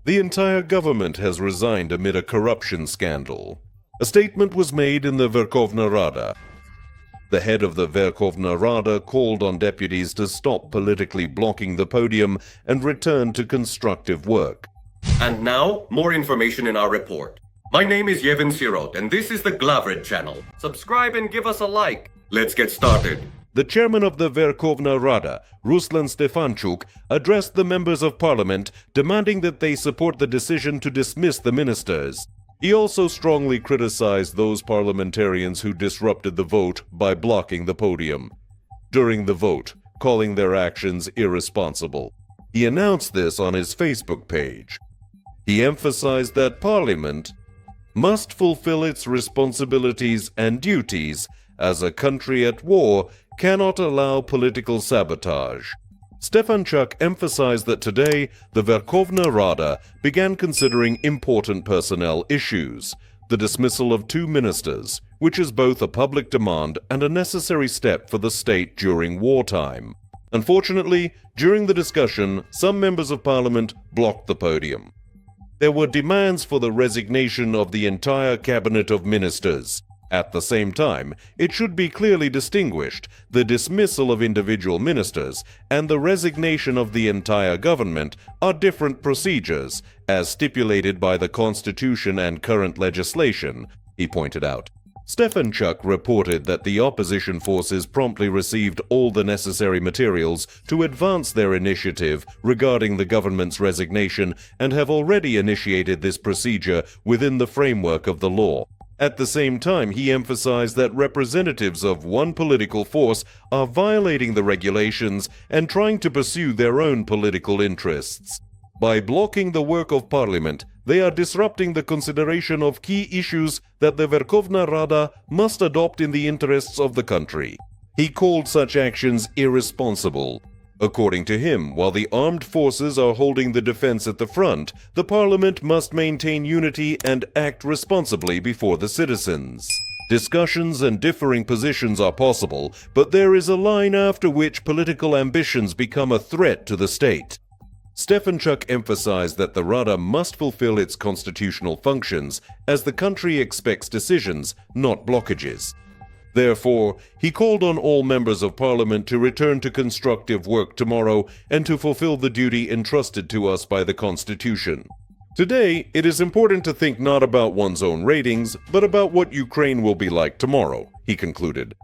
The entire government has resigned amid a corruption scandal. A statement was made in the Verkhovna Rada. The head of the Verkhovna Rada called on deputies to stop politically blocking the podium and return to constructive work. And now, more information in our report. My name is Yevhen Sirot, and this is the Glavrid channel. Subscribe and give us a like. Let's get started. The chairman of the Verkhovna Rada, Ruslan Stefanchuk, addressed the members of parliament, demanding that they support the decision to dismiss the ministers. He also strongly criticized those parliamentarians who disrupted the vote by blocking the podium during the vote, calling their actions irresponsible. He announced this on his Facebook page. He emphasized that Parliament must fulfill its responsibilities and duties, as a country at war cannot allow political sabotage. Stefanchuk emphasized that today the Verkhovna Rada began considering important personnel issues, the dismissal of 2 ministers, which is both a public demand and a necessary step for the state during wartime. Unfortunately, during the discussion, some members of parliament blocked the podium. There were demands for the resignation of the entire cabinet of ministers. At the same time, it should be clearly distinguished: the dismissal of individual ministers and the resignation of the entire government are different procedures, as stipulated by the Constitution and current legislation, he pointed out. Stefanchuk reported that the opposition forces promptly received all the necessary materials to advance their initiative regarding the government's resignation and have already initiated this procedure within the framework of the law. At the same time, he emphasized that representatives of one political force are violating the regulations and trying to pursue their own political interests. By blocking the work of parliament, they are disrupting the consideration of key issues that the Verkhovna Rada must adopt in the interests of the country. He called such actions irresponsible. According to him, while the armed forces are holding the defense at the front, the parliament must maintain unity and act responsibly before the citizens. Discussions and differing positions are possible, but there is a line after which political ambitions become a threat to the state. Stefanchuk emphasized that the Rada must fulfill its constitutional functions, as the country expects decisions, not blockages. Therefore, he called on all members of parliament to return to constructive work tomorrow and to fulfill the duty entrusted to us by the Constitution. Today, it is important to think not about one's own ratings, but about what Ukraine will be like tomorrow, he concluded.